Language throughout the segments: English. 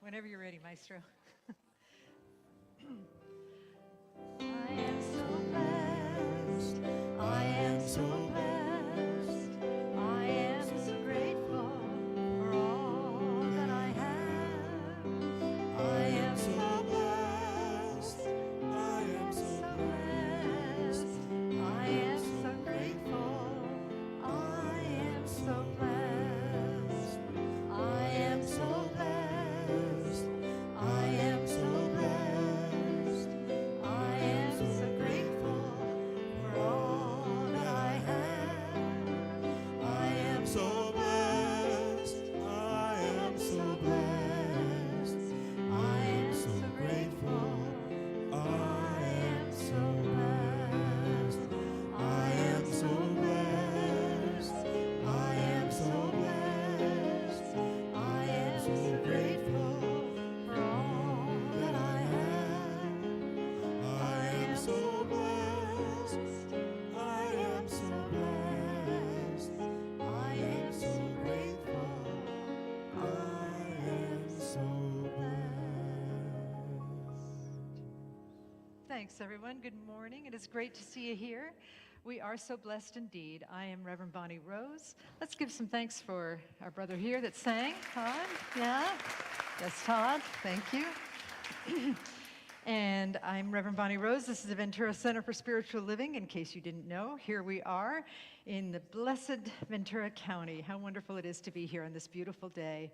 Whenever you're ready, Maestro. I am so blessed. I am so blessed. I am so grateful for all that I have. I am so blessed. I am so blessed. I am so grateful. I am so blessed. I am so blessed. I am so blessed. I am so grateful for all that I have. I am so blessed. I am so blessed. I am so grateful. I am so blessed. I am so blessed. I am so blessed. I am so grateful for all that I have. I am so blessed. I am so blessed. I am so grateful. I am so blessed. Thanks, everyone. Good morning. It is great to see you here. We are so blessed indeed. I am Reverend Bonnie Rose. Let's give some thanks for our brother here that sang, Todd. Yeah? Yes, Todd. Thank you. And I'm Reverend Bonnie Rose. This is the Ventura Center for Spiritual Living, in case you didn't know. Here we are in the blessed Ventura County. How wonderful it is to be here on this beautiful day.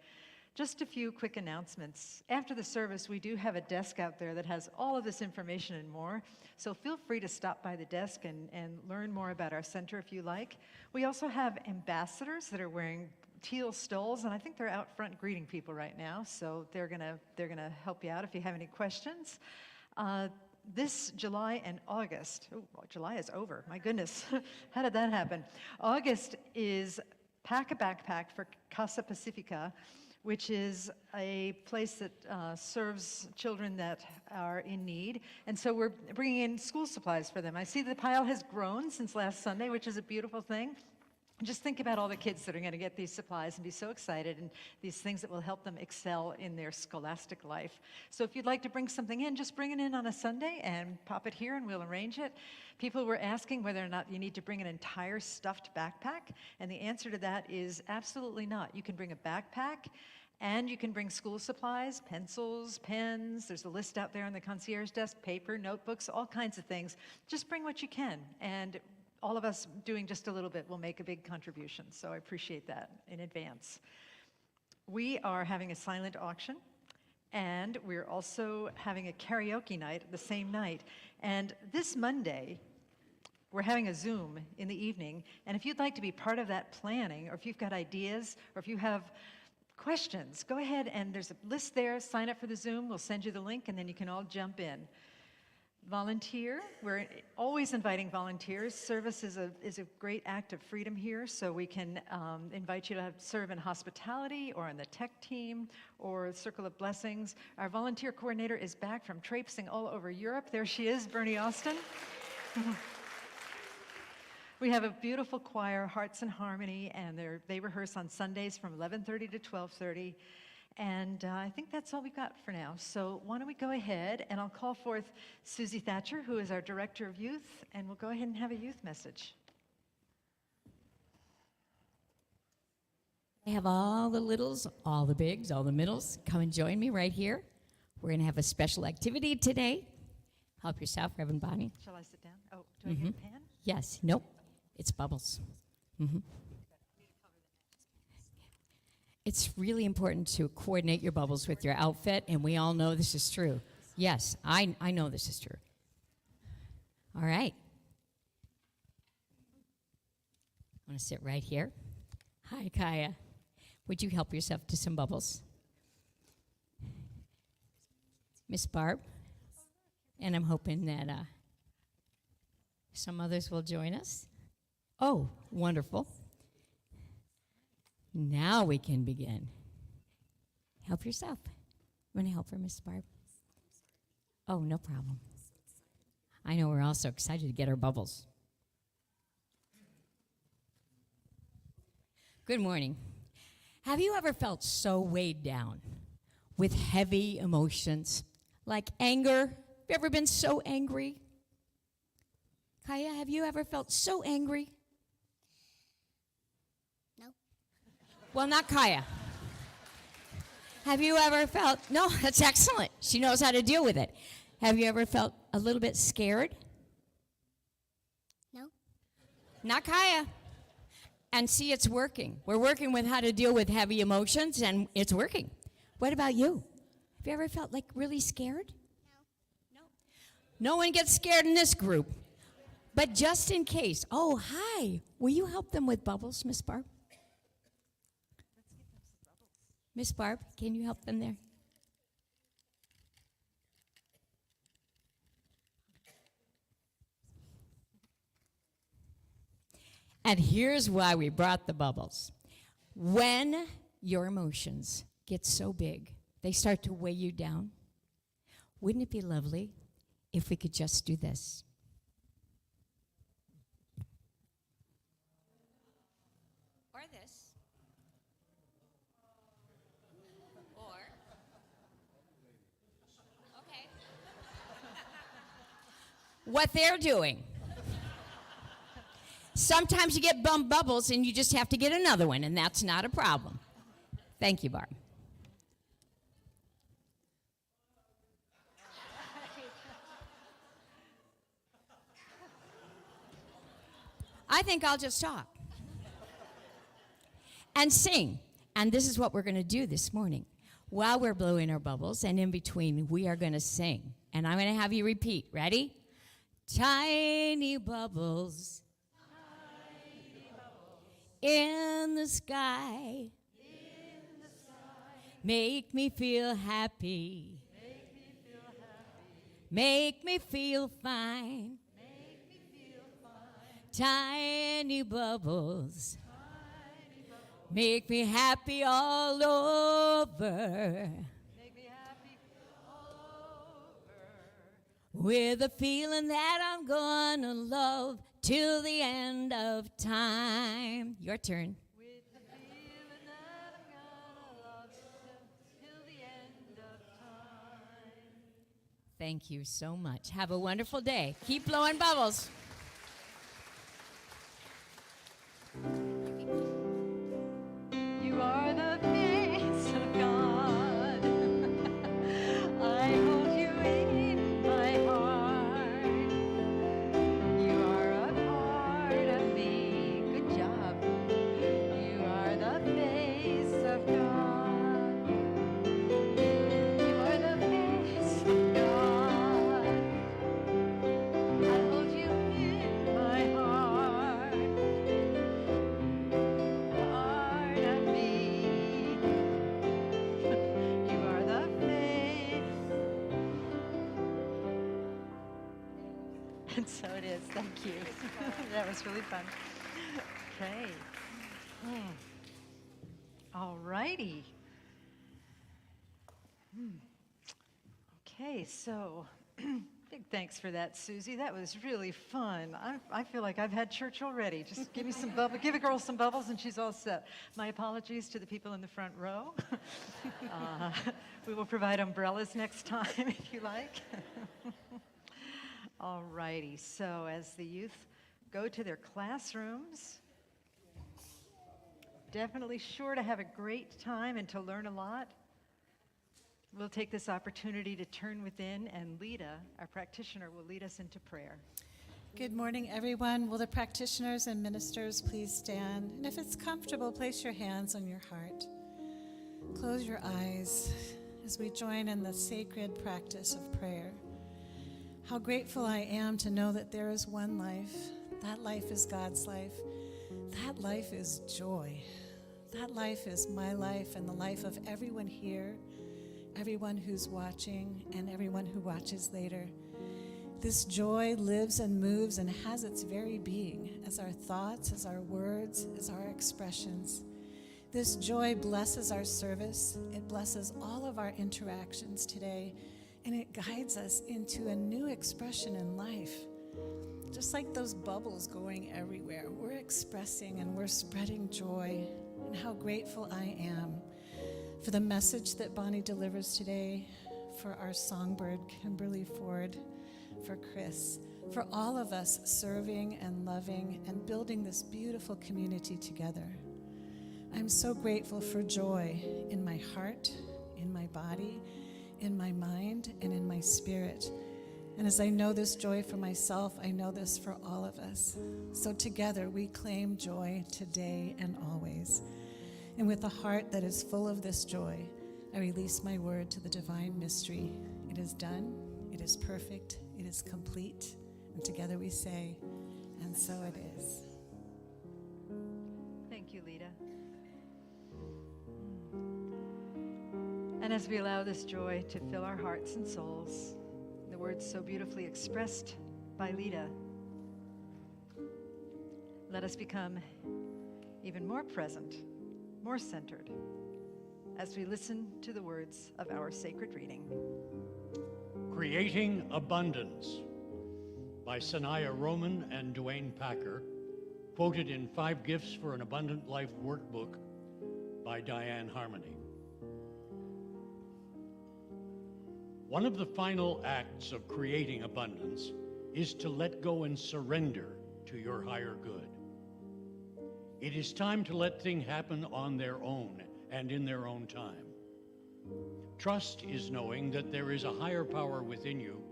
Just a few quick announcements. After the service, we do have a desk out there that has all of this information and more. So feel free to stop by the desk and learn more about our center if you like. We also have ambassadors that are wearing teal stoles, and I think they're out front greeting people right now. So they're gonna help you out if you have any questions. This July and August, July is over, my goodness, how did that happen? August is Pack a Backpack for Casa Pacifica, which is a place that serves children that are in need. And so we're bringing in school supplies for them. I see the pile has grown since last Sunday, which is a beautiful thing. Just think about all the kids that are going to get these supplies and be so excited, and these things that will help them excel in their scholastic life. So if you'd like to bring something in, just bring it in on a Sunday and pop it here and we'll arrange it. People were asking whether or not you need to bring an entire stuffed backpack, and the answer to that is absolutely not. You can bring a backpack, and you can bring school supplies, pencils, pens. There's a list out there on the concierge desk, paper, notebooks, all kinds of things. Just bring what you can, and all of us doing just a little bit will make a big contribution, so I appreciate that in advance. We are having a silent auction, and we're also having a karaoke night the same night. And this Monday, we're having a Zoom in the evening, and if you'd like to be part of that planning, or if you've got ideas, or if you have questions, go ahead, and there's a list there. Sign up for the Zoom. We'll send you the link, and then you can all jump in. Volunteer. We're always inviting volunteers. Service is a great act of freedom here, so we can invite you to serve in hospitality or on the tech team or Circle of Blessings. Our volunteer coordinator is back from traipsing all over Europe. There she is, Bernie Austin. We have a beautiful choir, Hearts in Harmony, and they rehearse on Sundays from 11:30 to 12:30. And I think that's all we've got for now. So why don't we go ahead, and I'll call forth Susie Thatcher, who is our Director of Youth, and we'll go ahead and have a youth message. I have all the littles, all the bigs, all the middles. Come and join me right here. We're going to have a special activity today. Help yourself, Reverend Bonnie. Shall I sit down? Oh, do I get a pen? Yes. Nope. It's bubbles. It's really important to coordinate your bubbles with your outfit, and we all know this is true. Yes, I know this is true. All right. I'm going to sit right here. Hi, Kaya. Would you help yourself to some bubbles? Miss Barb? And I'm hoping that some others will join us. Oh, wonderful. Now we can begin. Help yourself. Want to help her, Miss Barb? Oh, no problem. I know we're all so excited to get our bubbles. Good morning. Have you ever felt so weighed down? with heavy emotions, like anger. Have you ever been so angry? Kaya, have you ever felt so angry? No. Well, not Kaya. Have you ever felt, no, that's excellent. She knows how to deal with it. Have you ever felt a little bit scared? No. Not Kaya. And see, it's working. We're working with how to deal with heavy emotions, and it's working. What about you? Have you ever felt like really scared? No. No one gets scared in this group. But just in case, oh, hi. Will you help them with bubbles, Miss Barb? Miss Barb, can you help them there? And here's why we brought the bubbles. When your emotions get so big, they start to weigh you down, wouldn't it be lovely if we could just do this? Or this. Or, okay. What they're doing. Sometimes you get bum bubbles and you just have to get another one, and that's not a problem. Thank you, Barb. I think I'll just talk and sing. And this is what we're going to do this morning. While we're blowing our bubbles, and in between, we are going to sing. And I'm going to have you repeat. Ready? Tiny bubbles. In the sky, make me feel happy, make me feel fine, tiny bubbles, make me happy all over, with a feeling that I'm gonna love till the end of time. Your turn. With the feeling that I'm gonna love you till the end of time. Thank you so much. Have a wonderful day. Keep blowing bubbles. You are the face of God. I hold you in my heart. You are a part of me. Good job. You are the face of God. You are the face of God. I hold you in my heart. Part of me. You are the face. And so it is. Thank you. That was really fun. Okay. All righty. Okay, so big thanks for that, Susie. That was really fun. I feel like I've had church already. Just give me some bubbles. Give a girl some bubbles and she's all set. My apologies to the people in the front row. We will provide umbrellas next time if you like. All righty, so as the youth go to their classrooms, definitely sure to have a great time and to learn a lot. We'll take this opportunity to turn within, and Lita, our practitioner, will lead us into prayer. Good morning, everyone. Will the practitioners and ministers please stand? And if it's comfortable, place your hands on your heart. Close your eyes as we join in the sacred practice of prayer. How grateful I am to know that there is one life. That life is God's life. That life is joy. That life is my life and the life of everyone here, everyone who's watching, and everyone who watches later. This joy lives and moves and has its very being as our thoughts, as our words, as our expressions. This joy blesses our service. It blesses all of our interactions today, and it guides us into a new expression in life. Just like those bubbles going everywhere, we're expressing and we're spreading joy, and how grateful I am for the message that Bonnie delivers today, for our songbird, Kimberly Ford, for Chris, for all of us serving and loving and building this beautiful community together. I'm so grateful for joy in my heart, in my body, in my mind, and in my spirit. And as I know this joy for myself, I know this for all of us. So together we claim joy today and always. And with a heart that is full of this joy, I release my word to the divine mystery. It is done, it is perfect, it is complete. And together we say, and so it is. Thank you, Lita. And as we allow this joy to fill our hearts and souls, the words so beautifully expressed by Lita, let us become even more present, more centered, as we listen to the words of our sacred reading. Creating Abundance by Sanaya Roman and Duane Packer, quoted in 5 Gifts for an Abundant Life workbook by Diane Harmony. One of the final acts of creating abundance is to let go and surrender to your higher good. It is time to let things happen on their own and in their own time. Trust is knowing that there is a higher power within you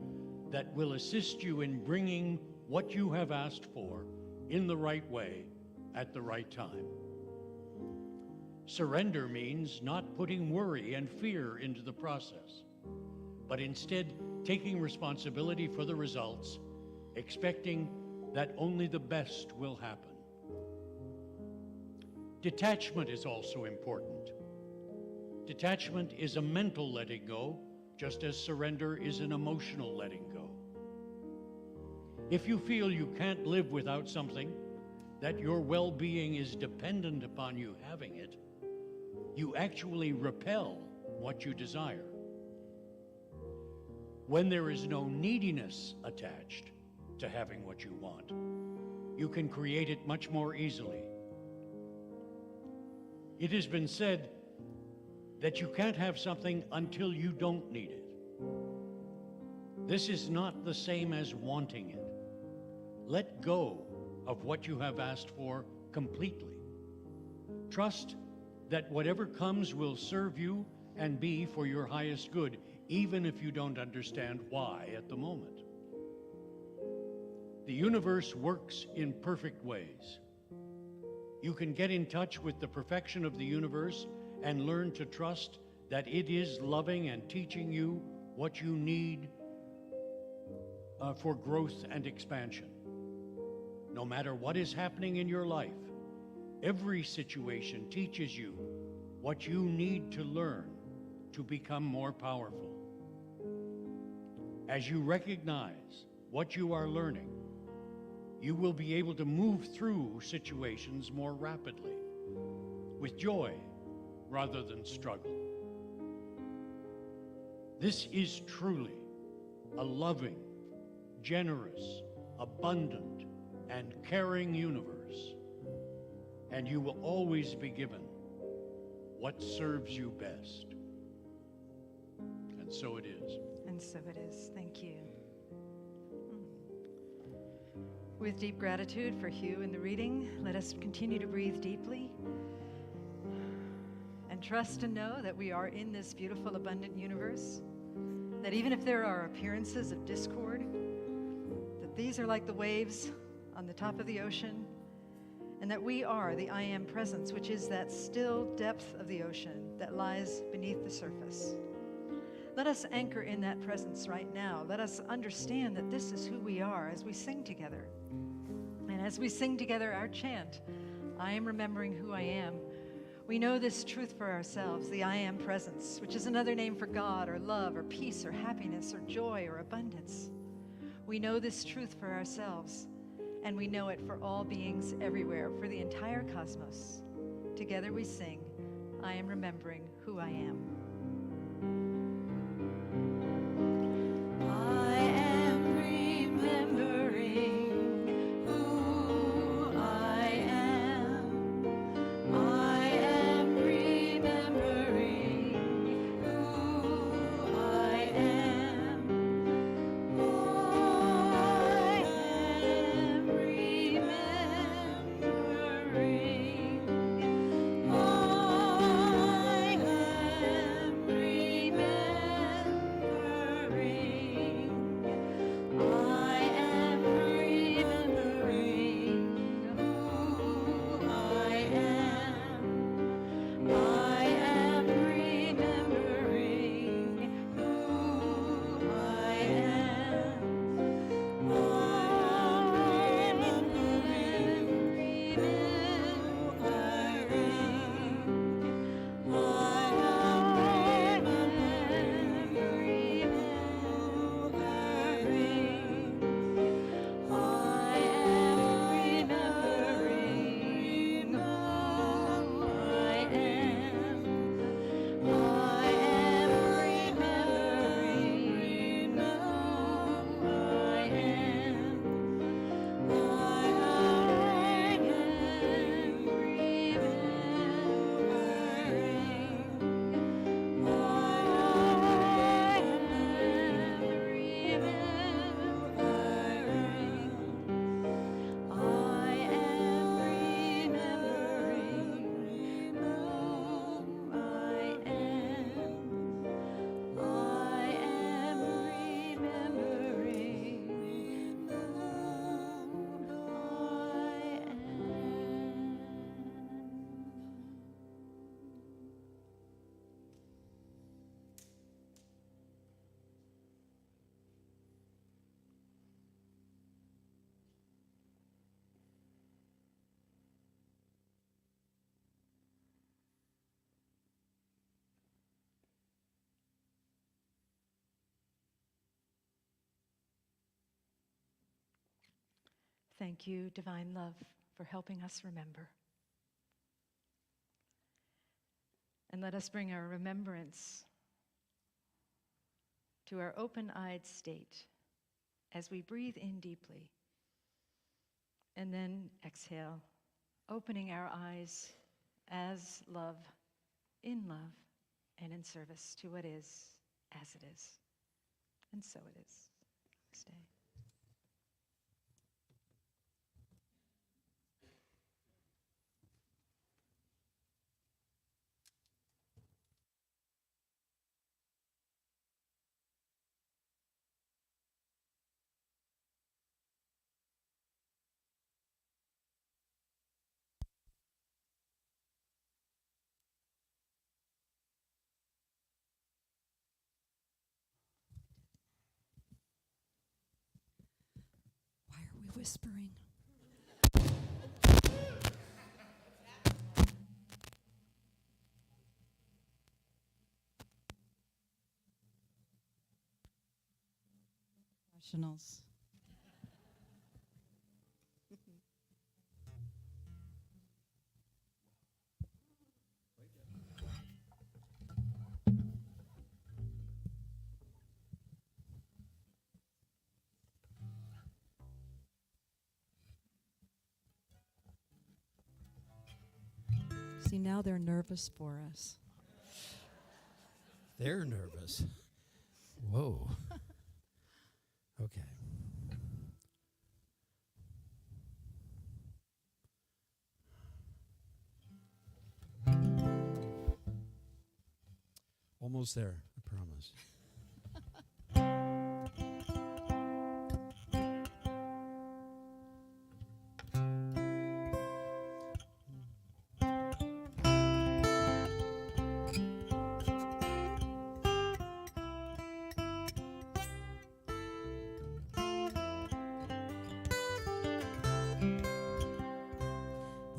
that will assist you in bringing what you have asked for in the right way at the right time. Surrender means not putting worry and fear into the process, but instead taking responsibility for the results, expecting that only the best will happen. Detachment is also important. Detachment is a mental letting go, just as surrender is an emotional letting go. If you feel you can't live without something, that your well-being is dependent upon you having it, you actually repel what you desire. When there is no neediness attached to having what you want, you can create it much more easily. It has been said that you can't have something until you don't need it. This is not the same as wanting it. Let go of what you have asked for completely. Trust that whatever comes will serve you and be for your highest good, even if you don't understand why at the moment. The universe works in perfect ways. You can get in touch with the perfection of the universe and learn to trust that it is loving and teaching you what you need for growth and expansion. No matter what is happening in your life, every situation teaches you what you need to learn to become more powerful. As you recognize what you are learning, you will be able to move through situations more rapidly, with joy rather than struggle. This is truly a loving, generous, abundant, and caring universe, and you will always be given what serves you best. And so it is. And so it is. Thank you. With deep gratitude for Hugh and the reading, let us continue to breathe deeply and trust and know that we are in this beautiful, abundant universe, that even if there are appearances of discord, that these are like the waves on the top of the ocean, and that we are the I Am presence, which is that still depth of the ocean that lies beneath the surface. Let us anchor in that presence right now. Let us understand that this is who we are as we sing together. And as we sing together our chant, I am remembering who I am, we know this truth for ourselves, the I Am presence, which is another name for God or love or peace or happiness or joy or abundance. We know this truth for ourselves, and we know it for all beings everywhere, for the entire cosmos. Together we sing, I am remembering who I am. I am remembering who I am. I am remembering Thank you, divine love, for helping us remember. And let us bring our remembrance to our open-eyed state as we breathe in deeply and then exhale, opening our eyes as love, in love, and in service to what is, as it is. And so it is. Stay. Why are we whispering? Professionals. See, now they're nervous for us. They're nervous. Whoa. Okay. Almost there, I promise.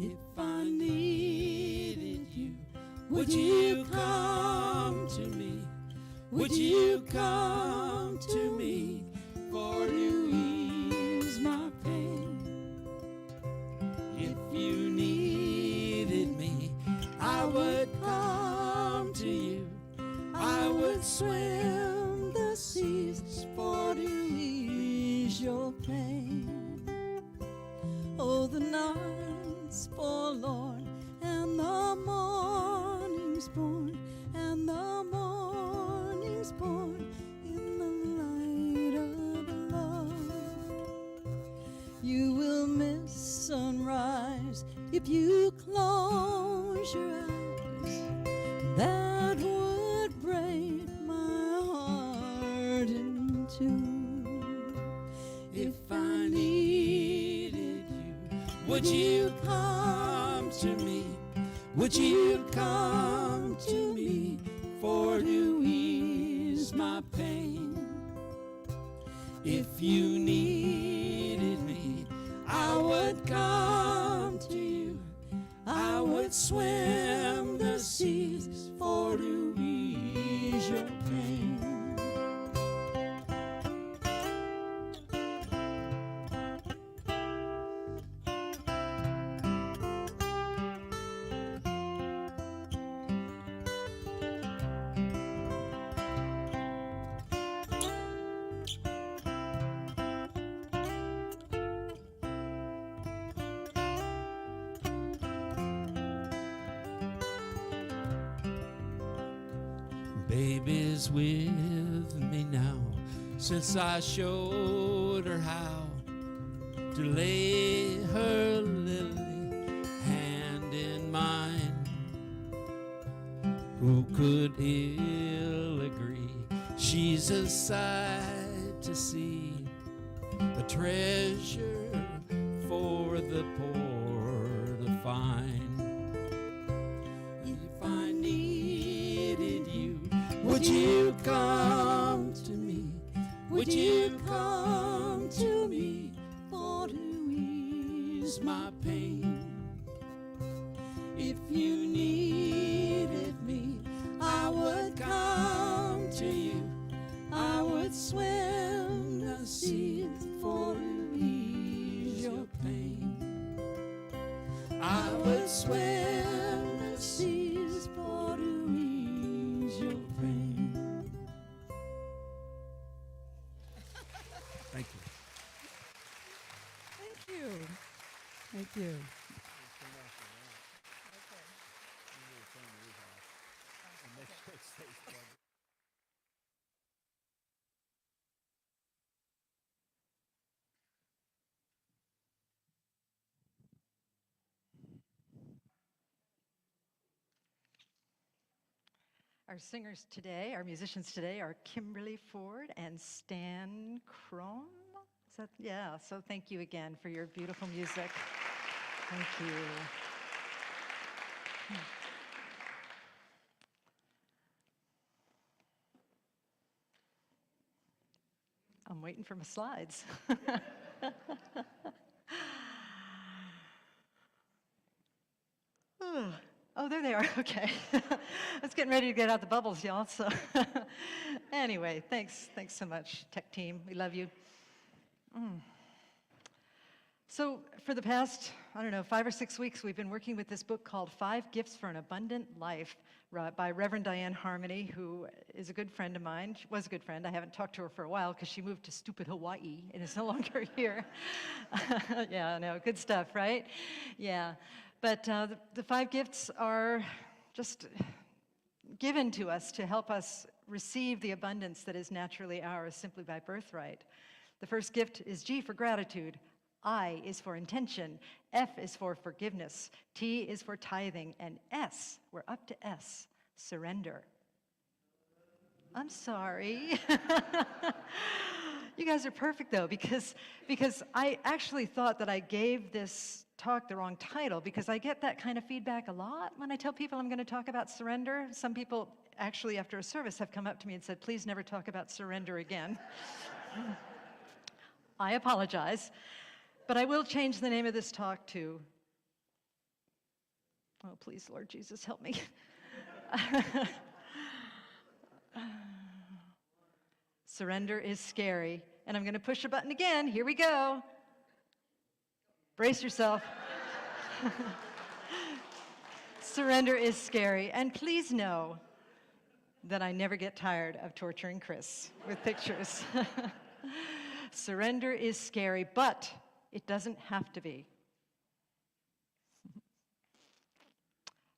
If I needed you, would you come to me? Would you come to me for to ease my pain? If you needed me, I would come to you. I would swim the seas for to ease your pain. Oh, the night's forlorn and the morning's born, and the morning's born in the light of love. You will miss sunrise if you close your eyes. That would break my heart in two. If I needed you, would you come to me? Would you come to me for to ease my pain? If you needed me, I would come to you. I would swim the seas for to ease your pain. Baby's with me now, since I showed her how to lay her lily hand in mine. Who could ill agree? She's a sight to see, a treasure for the poor to find. If I needed you, would you come to me? Would you come to me for to ease my pain? If you needed me, I would come to you. I would swim the seas for to ease your swell the seas for to ease your pain. Thank you. Thank you. Thank you. Our singers today, our musicians today are Kimberly Ford and Stan Chrome. Is that, yeah, so thank you again for your beautiful music. Thank you. I'm waiting for my slides. Oh, there they are. Okay. I was getting ready to get out the bubbles, y'all. So anyway, thanks so much, tech team. We love you. So for the past, I don't know, 5 or 6 weeks, we've been working with this book called 5 Gifts for an Abundant Life by Reverend Diane Harmony, who is a good friend of mine. She was a good friend. I haven't talked to her for a while because she moved to stupid Hawaii and is no longer here. Yeah, no, good stuff, right? Yeah. But the 5 gifts are just given to us to help us receive the abundance that is naturally ours simply by birthright. The first gift is G for gratitude. I is for intention. F is for forgiveness. T is for tithing. And S, we're up to S, surrender. I'm sorry. You guys are perfect, though, because I actually thought that I gave this talk the wrong title, because I get that kind of feedback a lot when I tell people I'm going to talk about surrender. Some people actually after a service have come up to me and said, please never talk about surrender again. I apologize, but I will change the name of this talk to, oh, please, Lord Jesus, help me. Surrender is scary. And I'm going to push a button again. Here we go. Brace yourself. Surrender is scary. And please know that I never get tired of torturing Chris with pictures. Surrender is scary, but it doesn't have to be.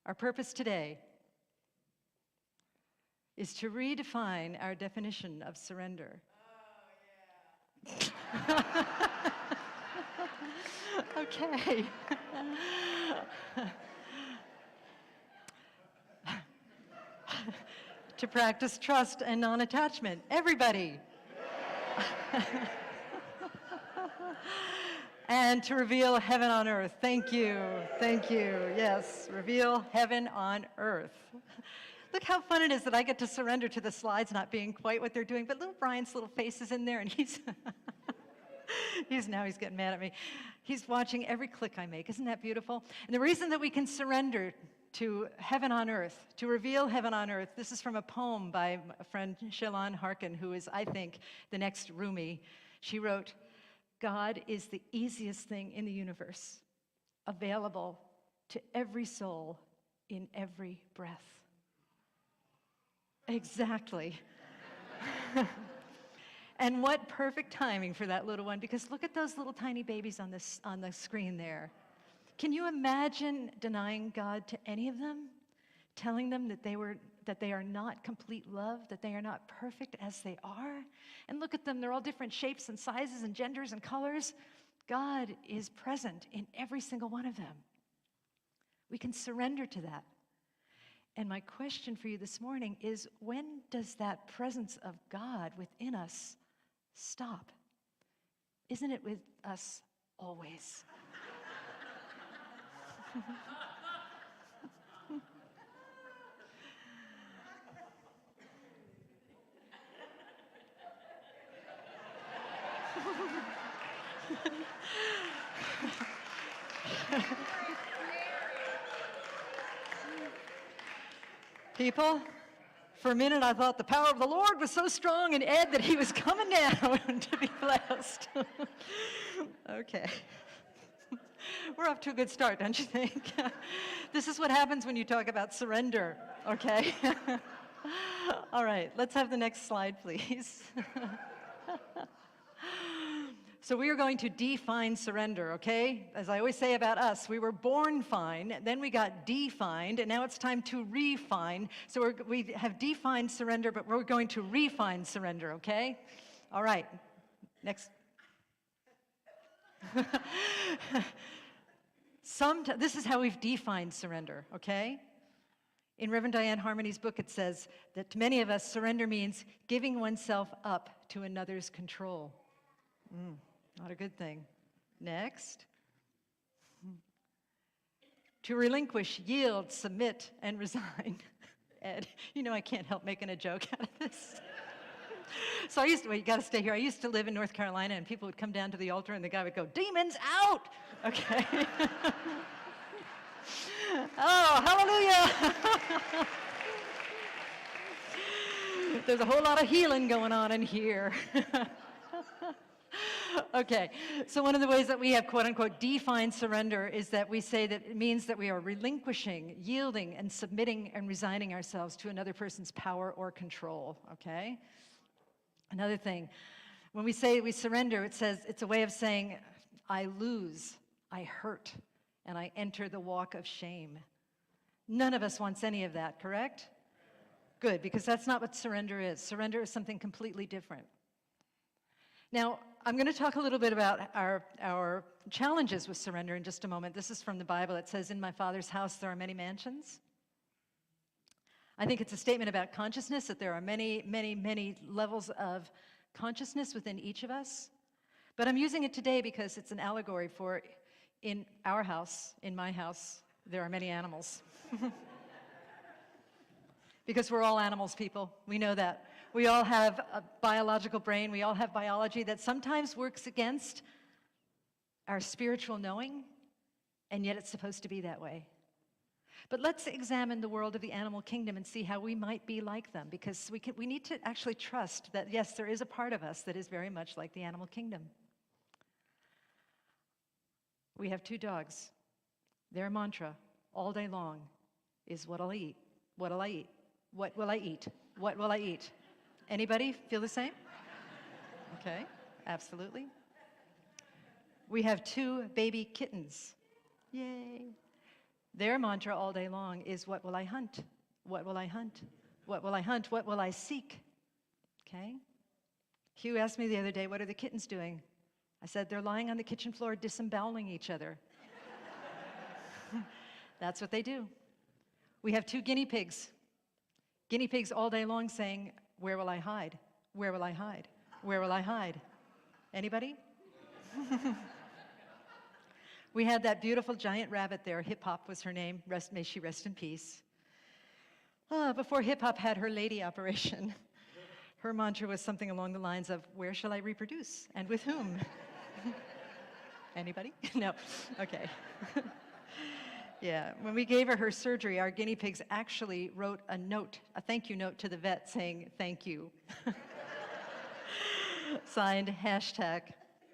Our purpose today is to redefine our definition of surrender. Oh, yeah. Okay. To practice trust and non-attachment. Everybody. And to reveal heaven on earth. Thank you. Thank you. Yes, reveal heaven on earth. Look how fun it is that I get to surrender to the slides not being quite what they're doing, but little Brian's little face is in there, and he's he's getting mad at me. He's watching every click I make. Isn't that beautiful? And the reason that we can surrender to heaven on earth, to reveal heaven on earth, this is from a poem by a friend, Shalon Harkin, who is, I think, the next Rumi. She wrote, God is the easiest thing in the universe, available to every soul in every breath. Exactly. And what perfect timing for that little one, because look at those little tiny babies on the screen there. Can you imagine denying God to any of them? Telling them that they are not complete love, that they are not perfect as they are? And look at them, they're all different shapes and sizes and genders and colors. God is present in every single one of them. We can surrender to that. And my question for you this morning is, when does that presence of God within us stop? Isn't it with us always? People, for a minute I thought the power of the Lord was so strong in Ed that he was coming down to be blessed. Okay. We're off to a good start, don't you think? This is what happens when you talk about surrender, okay? All right, let's have the next slide, please. So we are going to define surrender, okay? As I always say about us, we were born fine, then we got defined, and now it's time to refine. So we have defined surrender, but we're going to refine surrender, okay? All right, next. This is how we've defined surrender, okay? In Reverend Diane Harmony's book, it says that to many of us, surrender means giving oneself up to another's control. Not a good thing. Next. To relinquish, yield, submit, and resign. Ed, you know I can't help making a joke out of this. So well, you got to stay here. I used to live in North Carolina, and people would come down to the altar, and the guy would go, "Demons out!" Okay. Oh, hallelujah! There's a whole lot of healing going on in here. Okay, so one of the ways that we have quote-unquote defined surrender is that we say that it means that we are relinquishing, yielding, and submitting and resigning ourselves to another person's power or control, okay? Another thing, when we say we surrender, it's a way of saying, I lose, I hurt, and I enter the walk of shame. None of us wants any of that, correct? Good, because that's not what surrender is. Surrender is something completely different. Now, I'm going to talk a little bit about our challenges with surrender in just a moment. This is from the Bible. It says, "In my Father's house there are many mansions." I think it's a statement about consciousness, that there are many, many, many levels of consciousness within each of us. But I'm using it today because it's an allegory for in our house, in my house, there are many animals. Because we're all animals, people. We know that. We all have a biological brain. We all have biology that sometimes works against our spiritual knowing, and yet it's supposed to be that way. But let's examine the world of the animal kingdom and see how we might be like them, because we need to actually trust that, yes, there is a part of us that is very much like the animal kingdom. We have 2 dogs. Their mantra all day long is, what'll I eat? What'll I eat? What will I eat? What will I eat? Anybody feel the same? Okay, absolutely. We have 2 baby kittens. Yay. Their mantra all day long is, what will I hunt? What will I hunt? What will I hunt? What will I seek? Okay? Hugh asked me the other day, what are the kittens doing? I said, they're lying on the kitchen floor disemboweling each other. That's what they do. We have 2 guinea pigs. Guinea pigs all day long saying, where will I hide? Where will I hide? Where will I hide? Anybody? We had that beautiful giant rabbit there. Hip Hop was her name. May she rest in peace. Before Hip Hop had her lady operation, her mantra was something along the lines of, where shall I reproduce? And with whom? Anybody? No. Okay. Yeah, when we gave her surgery, our guinea pigs actually wrote a note, a thank you note to the vet saying, thank you. Signed, hashtag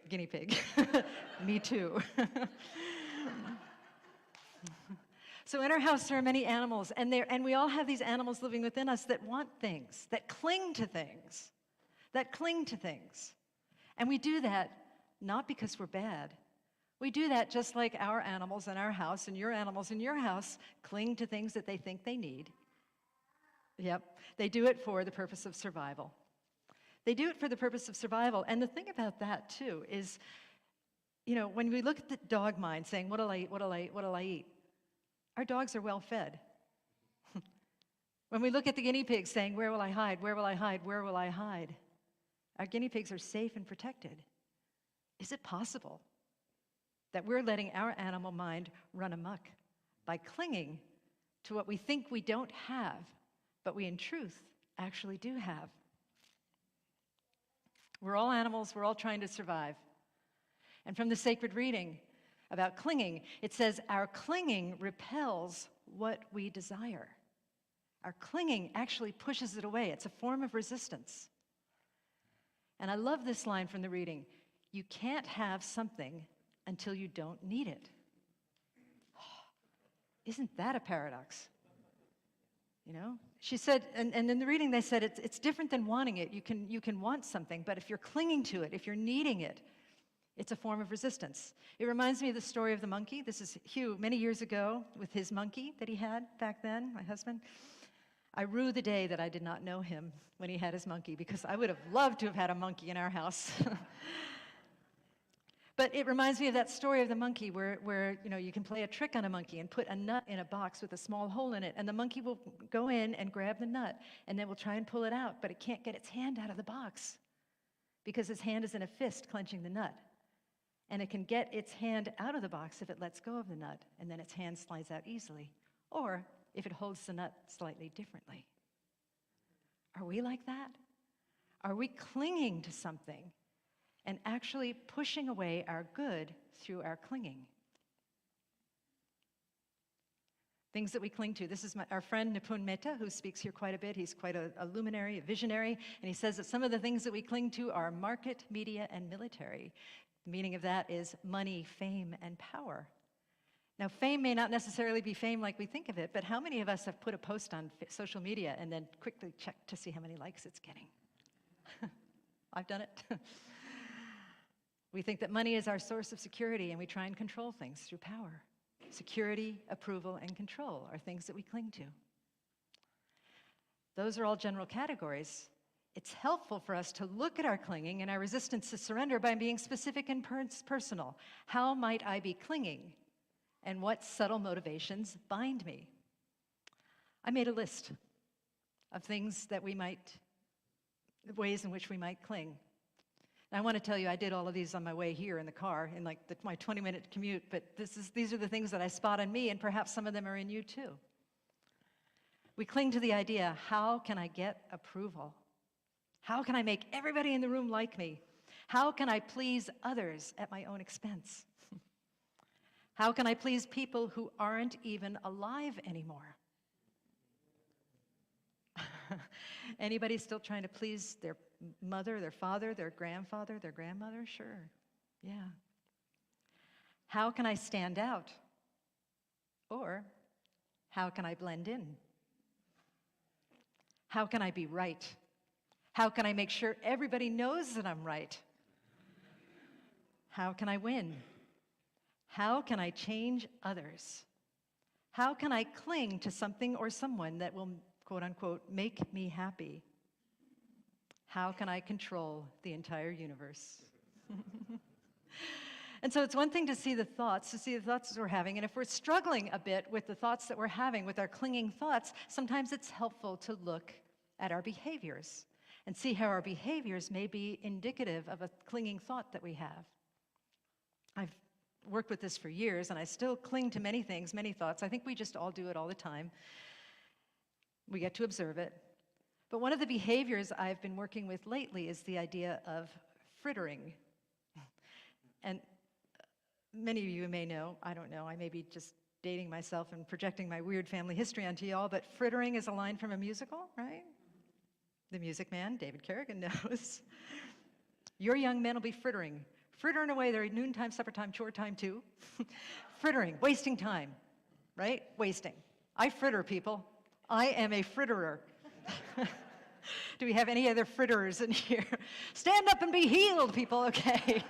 guinea pig. Me too. So in our house, there are many animals, and we all have these animals living within us that want things, that cling to things, And we do that not because we're bad. We do that just like our animals in our house and your animals in your house cling to things that they think they need. Yep, they do it for the purpose of survival. They do it for the purpose of survival. And the thing about that, too, is, you know, when we look at the dog mind saying, what'll I eat, what'll I eat? Our dogs are well fed. When we look at the guinea pigs saying, where will I hide, where will I hide, where will I hide? Our guinea pigs are safe and protected. Is it possible that we're letting our animal mind run amok by clinging to what we think we don't have, but we in truth actually do have? We're all animals, we're all trying to survive. And from the sacred reading about clinging, it says, our clinging repels what we desire. Our clinging actually pushes it away. It's a form of resistance. And I love this line from the reading, you can't have something until you don't need it. Isn't that a paradox? You know? She said, and in the reading they said it's different than wanting it. You can want something, but if you're clinging to it, if you're needing it, it's a form of resistance. It reminds me of the story of the monkey. This is Hugh, many years ago, with his monkey that he had back then, my husband. I rue the day that I did not know him when he had his monkey, because I would have loved to have had a monkey in our house. But it reminds me of that story of the monkey where you can play a trick on a monkey and put a nut in a box with a small hole in it, and the monkey will go in and grab the nut, and then will try and pull it out, but it can't get its hand out of the box because its hand is in a fist clenching the nut. And it can get its hand out of the box if it lets go of the nut, and then its hand slides out easily, or if it holds the nut slightly differently. Are we like that? Are we clinging to something and actually pushing away our good through our clinging? Things that we cling to. This is our friend Nipun Mehta, who speaks here quite a bit. He's quite a luminary, a visionary, and he says that some of the things that we cling to are market, media, and military. The meaning of that is money, fame, and power. Now, fame may not necessarily be fame like we think of it, but how many of us have put a post on social media and then quickly checked to see how many likes it's getting? I've done it. We think that money is our source of security, and we try and control things through power. Security, approval, and control are things that we cling to. Those are all general categories. It's helpful for us to look at our clinging and our resistance to surrender by being specific and personal. How might I be clinging? And what subtle motivations bind me? I made a list of things that ways in which we might cling. And I want to tell you, I did all of these on my way here in the car, in like my 20-minute commute, but these are the things that I spot in me, and perhaps some of them are in you too. We cling to the idea, how can I get approval? How can I make everybody in the room like me? How can I please others at my own expense? How can I please people who aren't even alive anymore? Anybody still trying to please their mother, their father, their grandfather, their grandmother? Sure, yeah. How can I stand out? Or how can I blend in? How can I be right? How can I make sure everybody knows that I'm right? How can I win? How can I change others? How can I cling to something or someone that will, quote unquote, make me happy? How can I control the entire universe? And so it's one thing to see the thoughts that we're having, and if we're struggling a bit with the thoughts that we're having, with our clinging thoughts, sometimes it's helpful to look at our behaviors and see how our behaviors may be indicative of a clinging thought that we have. I've worked with this for years, and I still cling to many things, many thoughts. I think we just all do it all the time. We get to observe it. But one of the behaviors I've been working with lately is the idea of frittering. And many of you may know, I don't know, I may be just dating myself and projecting my weird family history onto y'all, but frittering is a line from a musical, right? The Music Man, David Kerrigan, knows. Your young men will be frittering away their noontime, supper time, chore time too. Frittering, wasting time, right? Wasting. I fritter, people. I am a fritterer. Do we have any other fritterers in here? Stand up and be healed, people, okay.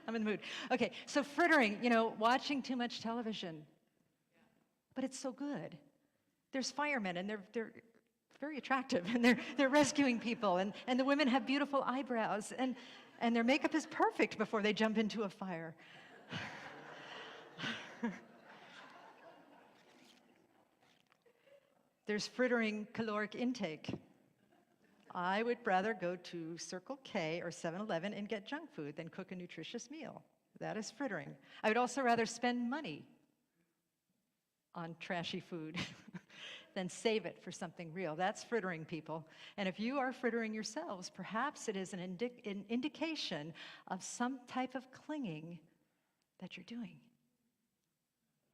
I'm in the mood. Okay, so frittering, watching too much television. But it's so good. There's firemen, and they're very attractive, and they're rescuing people, and the women have beautiful eyebrows, and their makeup is perfect before they jump into a fire. There's frittering caloric intake. I would rather go to Circle K or 7-Eleven and get junk food than cook a nutritious meal. That is frittering. I would also rather spend money on trashy food than save it for something real. That's frittering, people. And if you are frittering yourselves, perhaps it is an indication of some type of clinging that you're doing.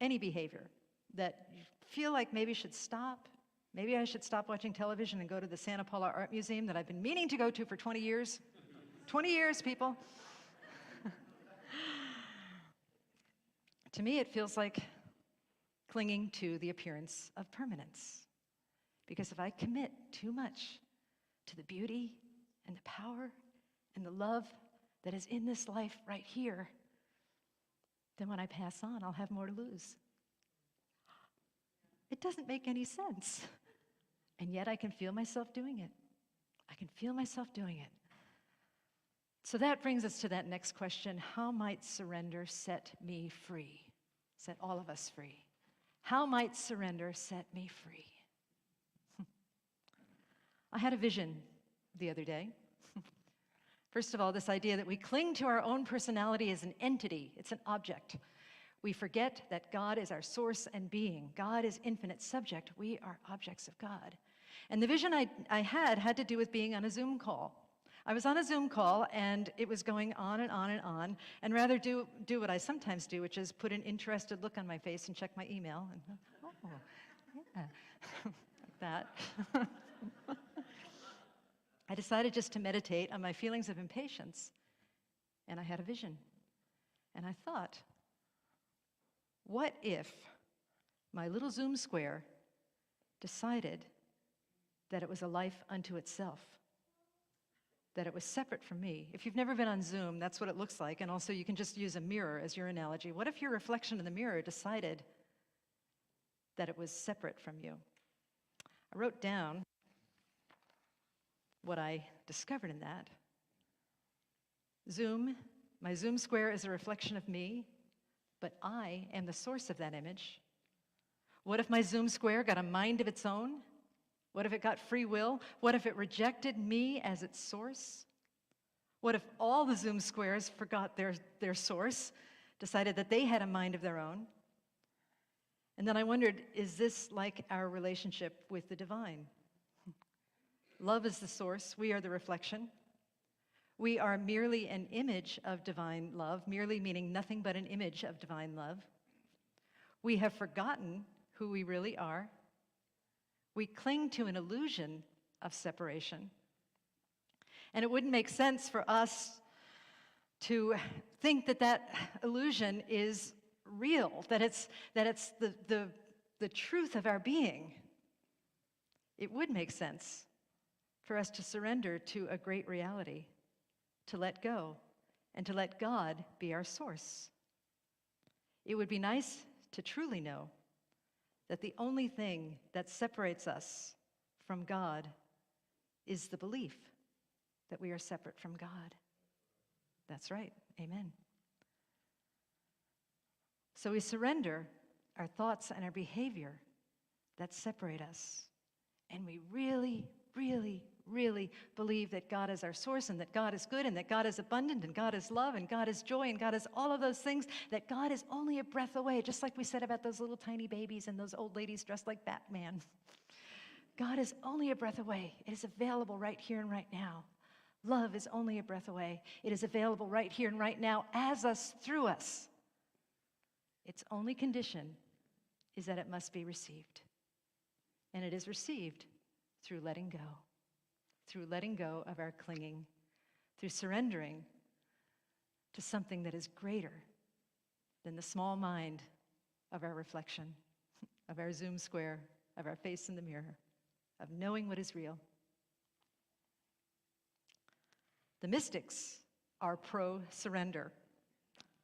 Any behavior that you feel like maybe should stop. Maybe I should stop watching television and go to the Santa Paula Art Museum that I've been meaning to go to for 20 years. 20 years, people. To me, it feels like clinging to the appearance of permanence. Because if I commit too much to the beauty and the power and the love that is in this life right here, then when I pass on, I'll have more to lose. It doesn't make any sense. And yet I can feel myself doing it. I can feel myself doing it. So that brings us to that next question. How might surrender set me free? Set all of us free. How might surrender set me free? I had a vision the other day. First of all, this idea that we cling to our own personality as an entity, it's an object. We forget that God is our source and being. God is infinite subject. We are objects of God. And the vision I had to do with being on a Zoom call. I was on a Zoom call, and it was going on and on and on, and rather do what I sometimes do, which is put an interested look on my face and check my email. And, oh, yeah, like that. I decided just to meditate on my feelings of impatience, and I had a vision. And I thought, what if my little Zoom square decided that it was a life unto itself, that it was separate from me? If you've never been on Zoom, that's what it looks like, and also you can just use a mirror as your analogy. What if your reflection in the mirror decided that it was separate from you? I wrote down what I discovered in that. My Zoom square is a reflection of me, but I am the source of that image. What if my Zoom square got a mind of its own? What if it got free will? What if it rejected me as its source? What if all the Zoom squares forgot their source, decided that they had a mind of their own? And then I wondered, is this like our relationship with the divine? Love is the source, we are the reflection. We are merely an image of divine love, merely meaning nothing but an image of divine love. We have forgotten who we really are. We cling to an illusion of separation. And it wouldn't make sense for us to think that that illusion is real, that it's the truth of our being. It would make sense for us to surrender to a great reality, to let go, and to let God be our source. It would be nice to truly know that the only thing that separates us from God is the belief that we are separate from God. That's right. Amen. So we surrender our thoughts and our behavior that separate us. And we really, really, really believe that God is our source, and that God is good, and that God is abundant, and God is love, and God is joy, and God is all of those things, that God is only a breath away, just like we said about those little tiny babies and those old ladies dressed like Batman. God is only a breath away. It is available right here and right now. Love is only a breath away. It is available right here and right now, as us, through us. Its only condition is that it must be received. And it is received through letting go of our clinging, through surrendering to something that is greater than the small mind of our reflection, of our Zoom square, of our face in the mirror, of knowing what is real. The mystics are pro-surrender,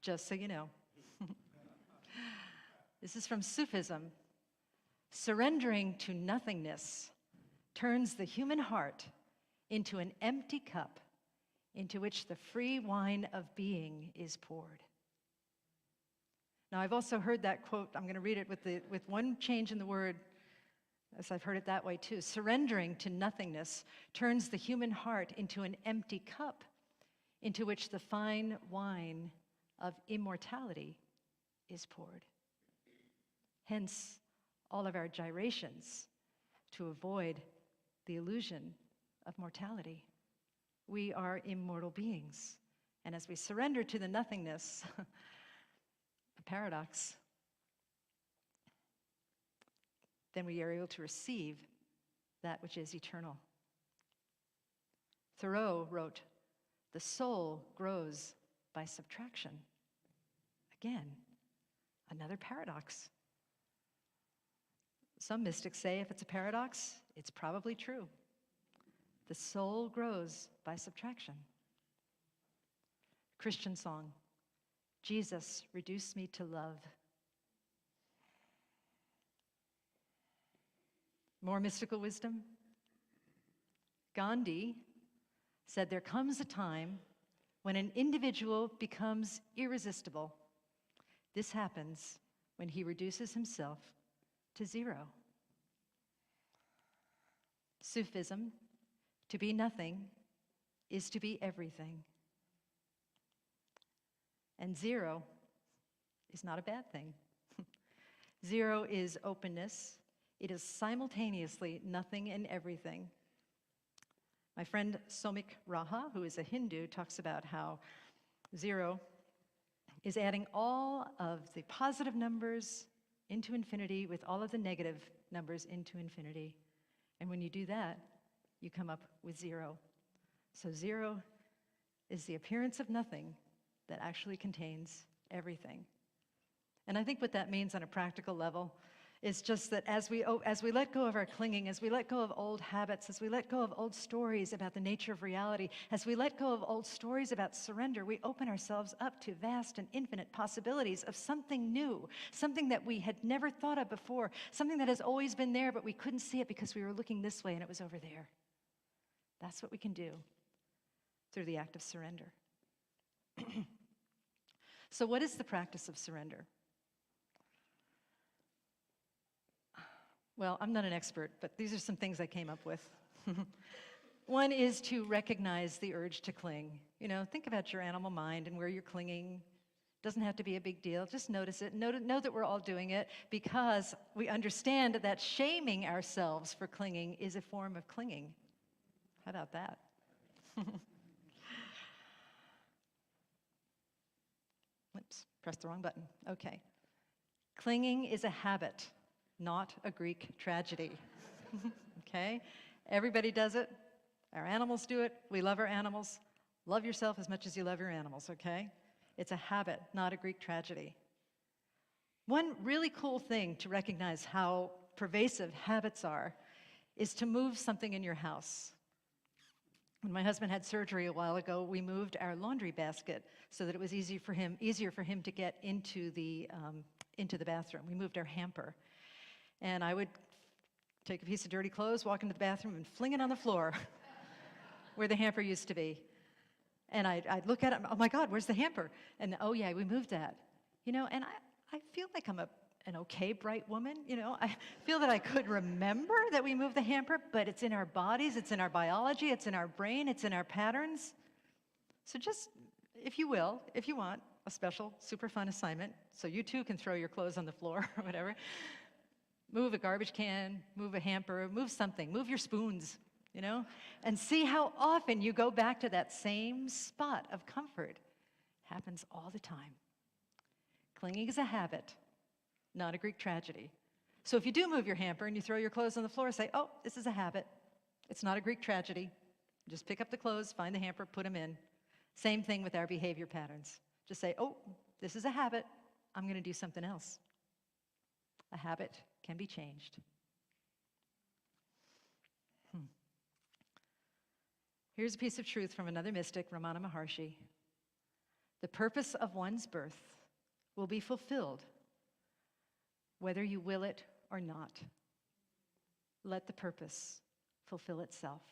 just so you know. This is from Sufism. Surrendering to nothingness turns the human heart into an empty cup into which the free wine of being is poured. Now, I've also heard that quote. I'm going to read it with one change in the word, as I've heard it that way too. Surrendering to nothingness turns the human heart into an empty cup into which the fine wine of immortality is poured. Hence, all of our gyrations to avoid the illusion of mortality. We are immortal beings. And as we surrender to the nothingness, a paradox, then we are able to receive that which is eternal. Thoreau wrote, "The soul grows by subtraction." Again, another paradox. Some mystics say if it's a paradox, it's probably true. The soul grows by subtraction. Christian song, Jesus, reduce me to love. More mystical wisdom. Gandhi said there comes a time when an individual becomes irresistible. This happens when he reduces himself to zero. Sufism, to be nothing is to be everything. And zero is not a bad thing. Zero is openness. It is simultaneously nothing and everything. My friend Somik Raha, who is a Hindu, talks about how zero is adding all of the positive numbers into infinity with all of the negative numbers into infinity. And when you do that, you come up with zero. So zero is the appearance of nothing that actually contains everything. And I think what that means on a practical level is just that as we let go of our clinging, as we let go of old habits, as we let go of old stories about the nature of reality, as we let go of old stories about surrender, we open ourselves up to vast and infinite possibilities of something new, something that we had never thought of before, something that has always been there, but we couldn't see it because we were looking this way and it was over there. That's what we can do through the act of surrender. So what is the practice of surrender? Well, I'm not an expert, but these are some things I came up with. One is to recognize the urge to cling. You know, think about your animal mind and where you're clinging. Doesn't have to be a big deal. Just notice it. Know that we're all doing it because we understand that shaming ourselves for clinging is a form of clinging. How about that? Oops, pressed the wrong button. Okay. Clinging is a habit, not a Greek tragedy. Okay? Everybody does it. Our animals do it. We love our animals. Love yourself as much as you love your animals, okay? It's a habit, not a Greek tragedy. One really cool thing to recognize how pervasive habits are is to move something in your house. When my husband had surgery a while ago, we moved our laundry basket so that it was easier for him to get into the bathroom. We moved our hamper. And I would take a piece of dirty clothes, walk into the bathroom, and fling it on the floor where the hamper used to be. And I'd look at it, oh my God, where's the hamper? And oh yeah, we moved that. You know, and I feel like I'm an okay, bright woman. You know, I feel that I could remember that we moved the hamper, but it's in our bodies, it's in our biology, it's in our brain, it's in our patterns. So just, if you will, if you want, a special, super fun assignment, so you too can throw your clothes on the floor or whatever. Move a garbage can, move a hamper, move something, move your spoons, you know, and see how often you go back to that same spot of comfort. Happens all the time. Clinging is a habit, not a Greek tragedy. So if you do move your hamper and you throw your clothes on the floor, say, oh, this is a habit. It's not a Greek tragedy. Just pick up the clothes, find the hamper, put them in. Same thing with our behavior patterns. Just say, oh, this is a habit. I'm going to do something else. A habit can be changed. Here's a piece of truth from another mystic, Ramana Maharshi. The purpose of one's birth will be fulfilled whether you will it or not. Let the purpose fulfill itself.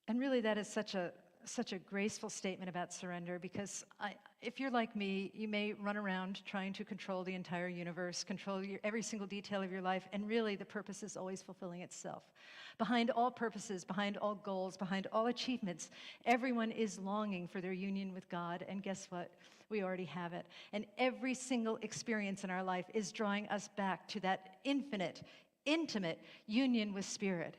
And really that is such a graceful statement about surrender, because if you're like me, you may run around trying to control the entire universe, control every single detail of your life, and really the purpose is always fulfilling itself. Behind all purposes, behind all goals, behind all achievements, everyone is longing for their union with God, and guess what? We already have it. And every single experience in our life is drawing us back to that infinite, intimate union with Spirit.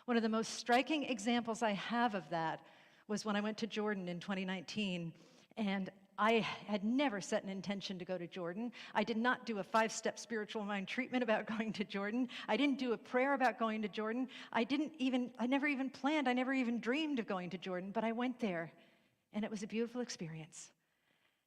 One of the most striking examples I have of that was when I went to Jordan in 2019, and I had never set an intention to go to Jordan. I did not do a 5-step spiritual mind treatment about going to Jordan. I didn't do a prayer about going to Jordan. I never even planned, I never even dreamed of going to Jordan, but I went there, and it was a beautiful experience.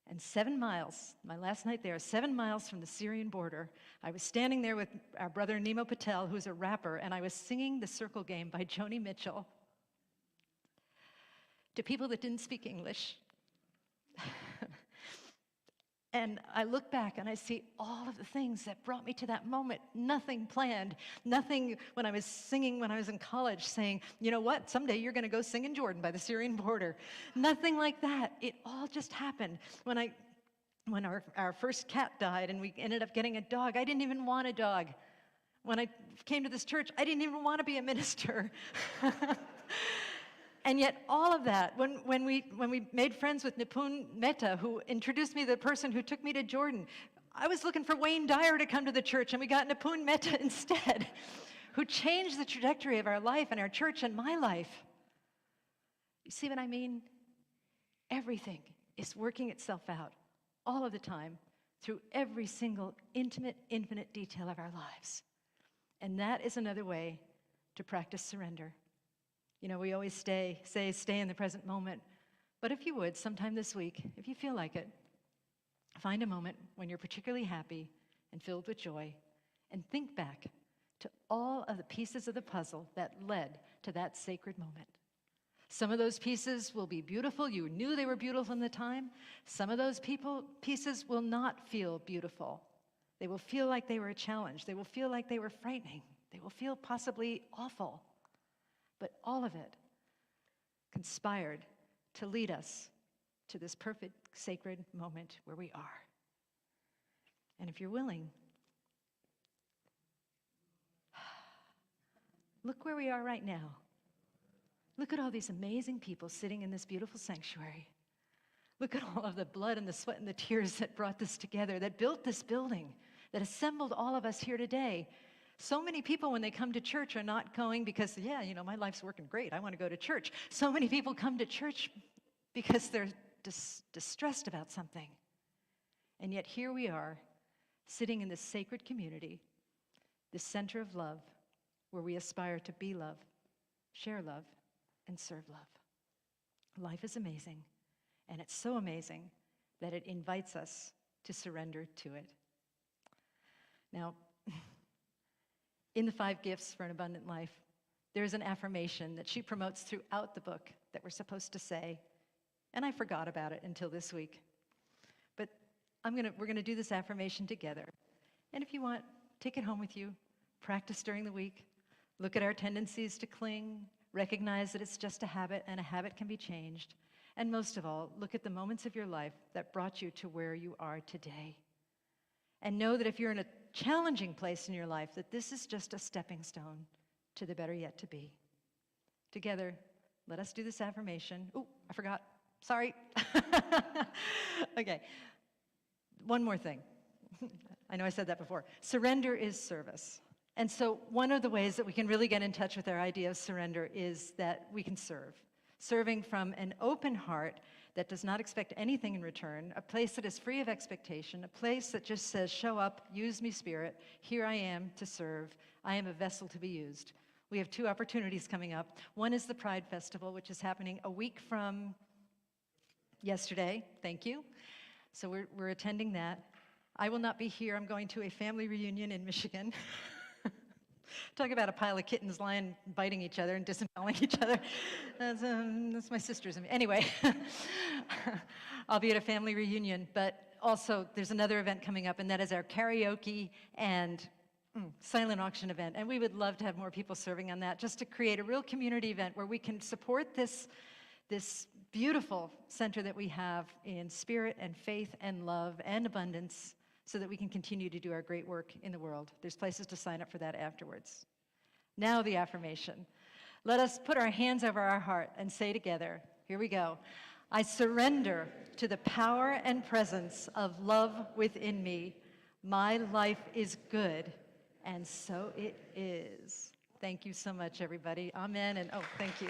And 7 miles, my last night there, 7 miles from the Syrian border, I was standing there with our brother Nemo Patel, who's a rapper, and I was singing The Circle Game by Joni Mitchell to people that didn't speak English. And I look back and I see all of the things that brought me to that moment. Nothing planned, nothing when I was singing when I was in college saying, you know what, someday you're going to go sing in Jordan by the Syrian border. Nothing like that. It all just happened. When our first cat died and we ended up getting a dog, I didn't even want a dog. When I came to this church, I didn't even want to be a minister. And yet all of that, when we made friends with Nipun Mehta, who introduced me to the person who took me to Jordan, I was looking for Wayne Dyer to come to the church, and we got Nipun Mehta instead, who changed the trajectory of our life and our church and my life. You see what I mean? Everything is working itself out all of the time through every single intimate, infinite detail of our lives. And that is another way to practice surrender. You know, we always say, stay in the present moment. But if you would, sometime this week, if you feel like it, find a moment when you're particularly happy and filled with joy, and think back to all of the pieces of the puzzle that led to that sacred moment. Some of those pieces will be beautiful. You knew they were beautiful in the time. Some of those pieces will not feel beautiful. They will feel like they were a challenge. They will feel like they were frightening. They will feel possibly awful. But all of it conspired to lead us to this perfect, sacred moment where we are. And if you're willing, look where we are right now. Look at all these amazing people sitting in this beautiful sanctuary. Look at all of the blood and the sweat and the tears that brought this together, that built this building, that assembled all of us here today. So many people, when they come to church, are not going because, yeah, you know, my life's working great. I want to go to church. So many people come to church because they're distressed about something. And yet here we are, sitting in this sacred community, this center of love, where we aspire to be love, share love, and serve love. Life is amazing, and it's so amazing that it invites us to surrender to it. Now, in the 5 Gifts for an Abundant Life, there's an affirmation that she promotes throughout the book that we're supposed to say, and I forgot about it until this week. But we're gonna do this affirmation together. And if you want, take it home with you, practice during the week, look at our tendencies to cling, recognize that it's just a habit and a habit can be changed. And most of all, look at the moments of your life that brought you to where you are today. And know that if you're in a challenging place in your life, that this is just a stepping stone to the better yet to be. Together, let us do this affirmation. Oh, I forgot. Sorry. Okay. One more thing. I know I said that before. Surrender is service. And so one of the ways that we can really get in touch with our idea of surrender is that we can serve. Serving from an open heart that does not expect anything in return, a place that is free of expectation, a place that just says, show up, use me, Spirit, here I am to serve. I am a vessel to be used. We have 2 opportunities coming up. One is the Pride Festival, which is happening a week from yesterday. Thank you. So we're attending that. I will not be here. I'm going to a family reunion in Michigan. Talk about a pile of kittens lying, biting each other and disemboweling each other. That's my sisters. Anyway, I'll be at a family reunion, but also there's another event coming up, and that is our karaoke and silent auction event. And we would love to have more people serving on that, just to create a real community event where we can support this beautiful center that we have in spirit and faith and love and abundance, so that we can continue to do our great work in the world. There's places to sign up for that afterwards. Now the affirmation. Let us put our hands over our heart and say together, here we go. I surrender to the power and presence of love within me. My life is good, and so it is. Thank you so much, everybody. Amen, and thank you.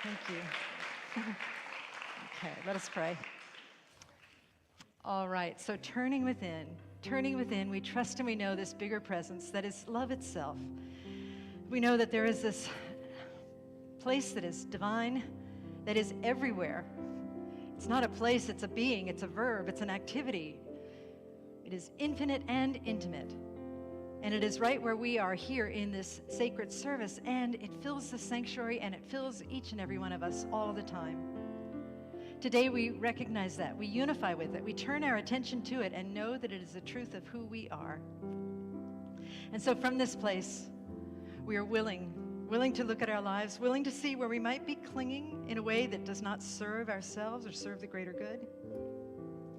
Thank you. Okay, let us pray. All right, so turning within, we trust and we know this bigger presence that is love itself. We know that there is this place that is divine, that is everywhere. It's not a place, it's a being, it's a verb, it's an activity. It is infinite and intimate. And it is right where we are here in this sacred service, and it fills the sanctuary and it fills each and every one of us all the time. Today we recognize that, we unify with it, we turn our attention to it and know that it is the truth of who we are. And so from this place, we are willing to look at our lives, willing to see where we might be clinging in a way that does not serve ourselves or serve the greater good.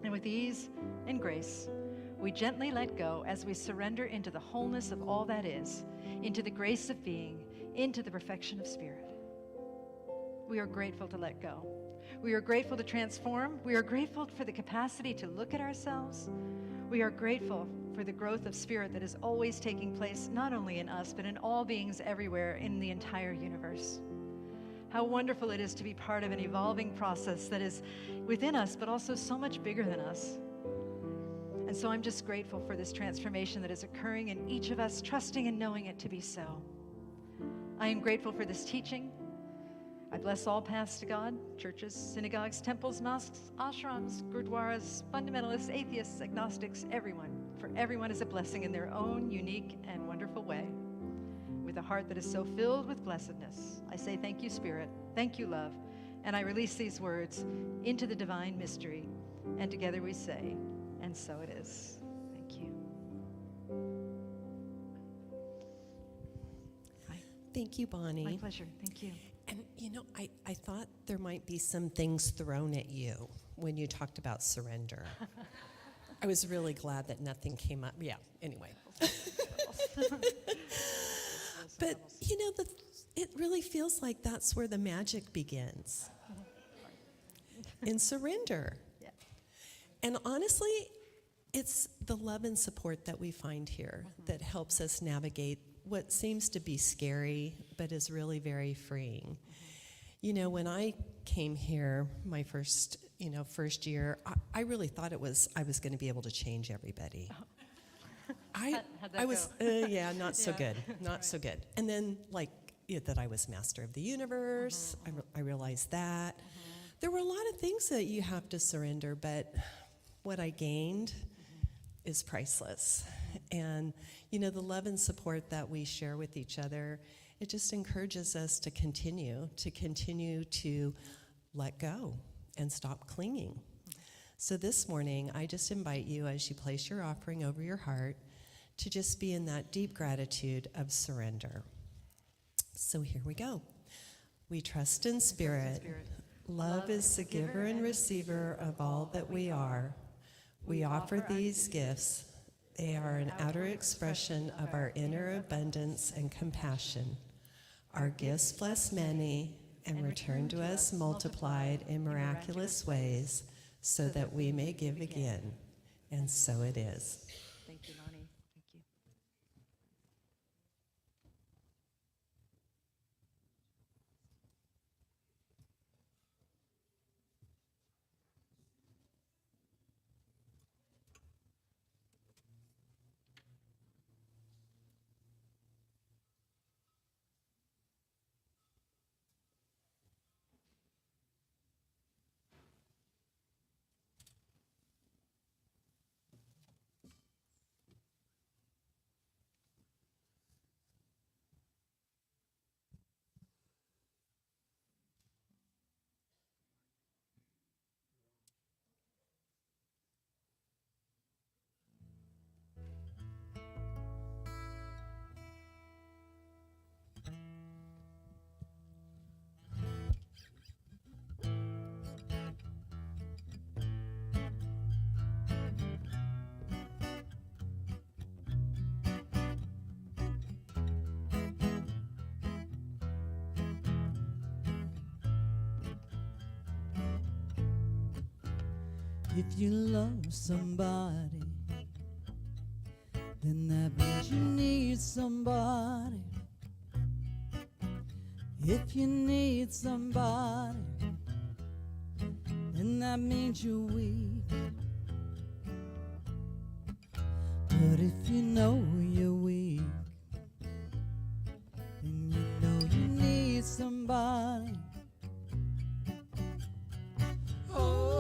And with ease and grace, we gently let go as we surrender into the wholeness of all that is, into the grace of being, into the perfection of spirit. We are grateful to let go. We are grateful to transform. We are grateful for the capacity to look at ourselves. We are grateful for the growth of spirit that is always taking place, not only in us, but in all beings everywhere in the entire universe. How wonderful it is to be part of an evolving process that is within us, but also so much bigger than us. And so I'm just grateful for this transformation that is occurring in each of us, trusting and knowing it to be so. I am grateful for this teaching. I bless all paths to God, churches, synagogues, temples, mosques, ashrams, gurdwaras, fundamentalists, atheists, agnostics, everyone. For everyone is a blessing in their own unique and wonderful way. With a heart that is so filled with blessedness, I say thank you, Spirit, thank you, love, and I release these words into the divine mystery. And together we say, and so it is. Thank you. Hi. Thank you, Bonnie. My pleasure. Thank you. And you know, I thought there might be some things thrown at you when you talked about surrender. I was really glad that nothing came up. Yeah, anyway. But you know, it really feels like that's where the magic begins. In surrender. Yeah. And honestly, it's the love and support that we find here that helps us navigate what seems to be scary, but is really very freeing. You know, when I came here, my first year, I really thought I was going to be able to change everybody. How'd that I was, go? yeah, not so good, not so good. And then, like, that I was master of the universe, I realized that. There were a lot of things that you have to surrender, but what I gained is priceless. And, you know, the love and support that we share with each other, it just encourages us to continue to let go and stop clinging. So this morning, I just invite you, as you place your offering over your heart, to just be in that deep gratitude of surrender. So here we go. We trust in spirit. Love is the giver and receiver of all that we are. We offer these gifts. They are an outer expression of our inner abundance and compassion. Our gifts bless many and return to us multiplied in miraculous ways so that we may give again. And so it is. Thank you, Lonnie. Thank you. If you love somebody, then that means you need somebody. If you need somebody, then that means you're weak. But if you know you're weak, then you know you need somebody. Oh,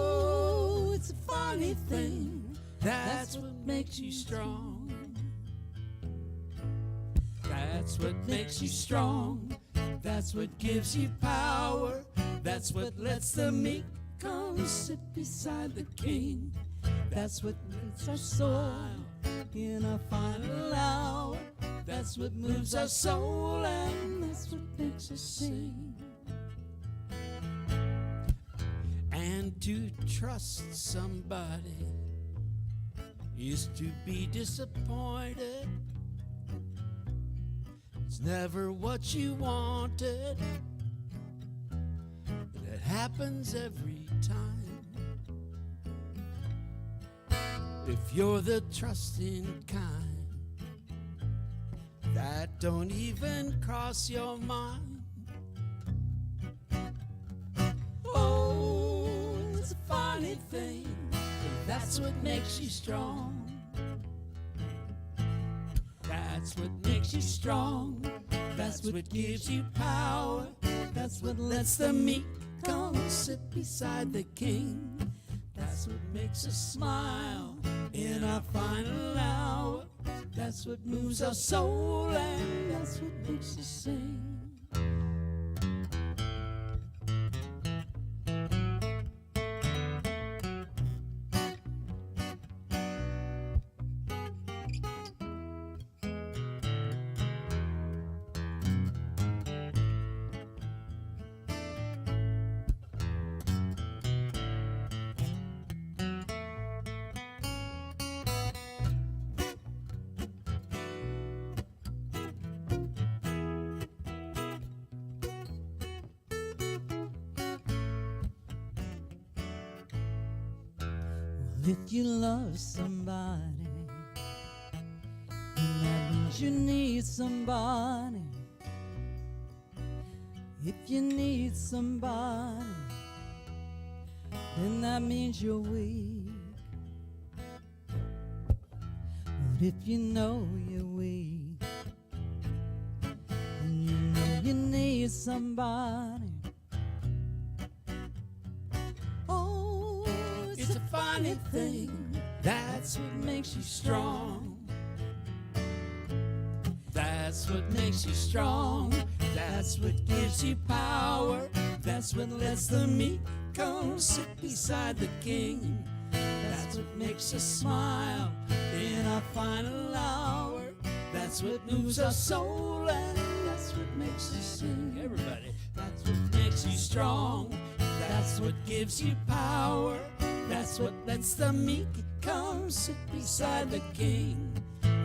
thing. That's what makes you strong. That's what makes you strong. That's what gives you power. That's what lets the meek come sit beside the king. That's what makes us soar in our final hour. That's what moves our soul, and that's what makes us sing. And to trust somebody is to be disappointed. It's never what you wanted, but it happens every time. If you're the trusting kind that don't even cross your mind, oh, it's a funny thing, but that's what makes you strong. That's what makes you strong. That's what gives you power. That's what lets the meek come sit beside the king. That's what makes us smile in our final hour. That's what moves our soul, and that's what makes us sing. If you love somebody, then that means you need somebody. If you need somebody, then that means you're weak. But if you know you're weak, and you know you need somebody, It's a funny thing, that's what makes you strong. That's what makes you strong. That's what gives you power. That's what lets the meek come sit beside the king. That's what makes us smile in our final hour. That's what moves our soul, and that's what makes us sing. Everybody, that's what makes you strong. That's what gives you power. That's what lets the meek come sit beside the king.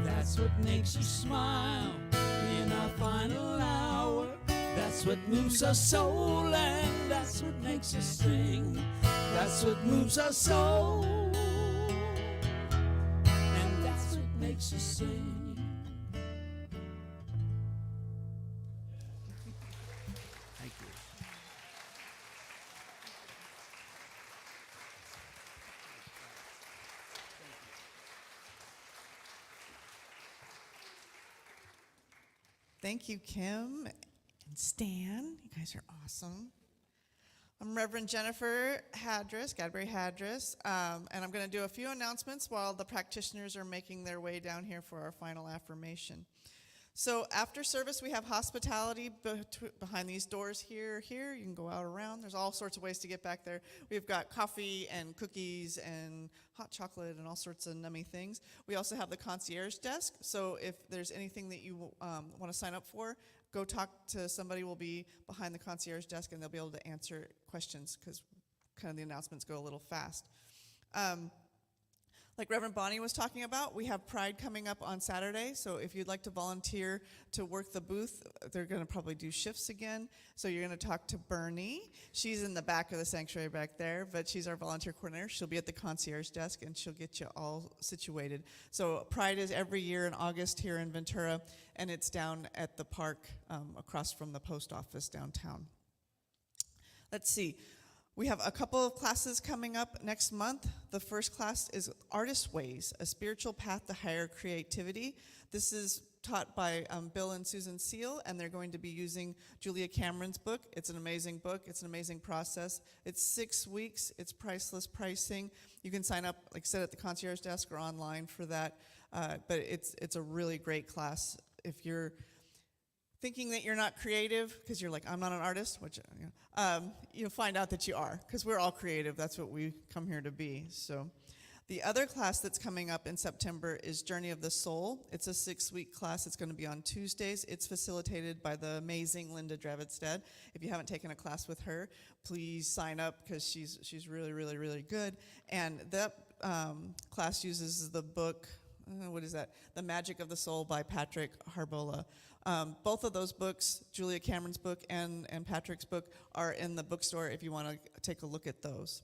That's what makes you smile in our final hour. That's what moves our soul, and that's what makes us sing. That's what moves our soul, and that's what makes us sing. Thank you. Thank you, Kim and Stan. You guys are awesome. I'm Reverend Jennifer Hadris, Gadbury Hadris, and I'm going to do a few announcements while the practitioners are making their way down here for our final affirmation. So after service, we have hospitality behind these doors here. You can go out around. There's all sorts of ways to get back there. We've got coffee and cookies and hot chocolate and all sorts of nummy things. We also have the concierge desk. So if there's anything that you want to sign up for, go talk to somebody. Will be behind the concierge desk, and they'll be able to answer questions because kind of the announcements go a little fast. Like Reverend Bonnie was talking about, we have Pride coming up on Saturday, so if you'd like to volunteer to work the booth, they're going to probably do shifts again. So you're going to talk to Bernie. She's in the back of the sanctuary back there, but she's our volunteer coordinator. She'll be at the concierge desk, and she'll get you all situated. So Pride is every year in August here in Ventura, and it's down at the park across from the post office downtown. Let's see. We have a couple of classes coming up next month. The first class is Artist Ways, a spiritual path to higher creativity. This is taught by Bill and Susan Seal, and they're going to be using Julia Cameron's book. It's an amazing book. It's an amazing process. It's 6 weeks. It's priceless pricing. You can sign up, like I said, at the concierge desk or online for that. But it's a really great class. If you're thinking that you're not creative because you're like, I'm not an artist, which you'll find out that you are, because we're all creative. That's what we come here to be. So the other class that's coming up in September is Journey of the Soul. It's a 6-week class. It's going to be on Tuesdays. It's facilitated by the amazing Linda Dravidstead. If you haven't taken a class with her, please sign up, because she's really, really, really good. And that class uses the book, what is that? The Magic of the Soul by Patrick Harbola. Both of those books, Julia Cameron's book and Patrick's book, are in the bookstore if you want to take a look at those.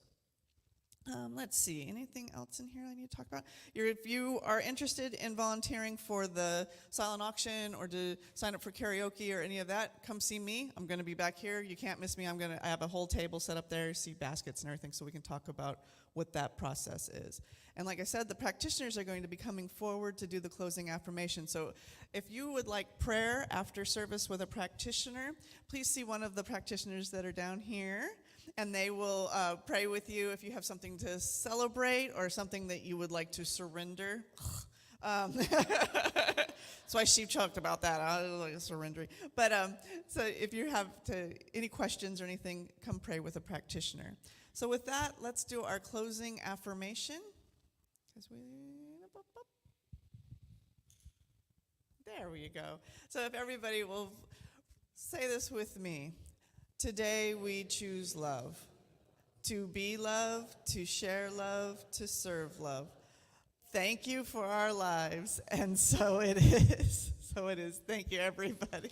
Let's see, anything else in here I need to talk about? If you are interested in volunteering for the silent auction or to sign up for karaoke or any of that, come see me. I'm going to be back here. You can't miss me. I have a whole table set up there, see baskets and everything, so we can talk about what that process is. And like I said, the practitioners are going to be coming forward to do the closing affirmation. So if you would like prayer after service with a practitioner, please see one of the practitioners that are down here, and they will pray with you if you have something to celebrate or something that you would like to surrender. That's why she talked about that. I was like surrendering. But so if you have any questions or anything, come pray with a practitioner. So with that, let's do our closing affirmation. There we go. So if everybody will say this with me. Today we choose love. To be love, to share love, to serve love. Thank you for our lives. And so it is. So it is. Thank you, everybody.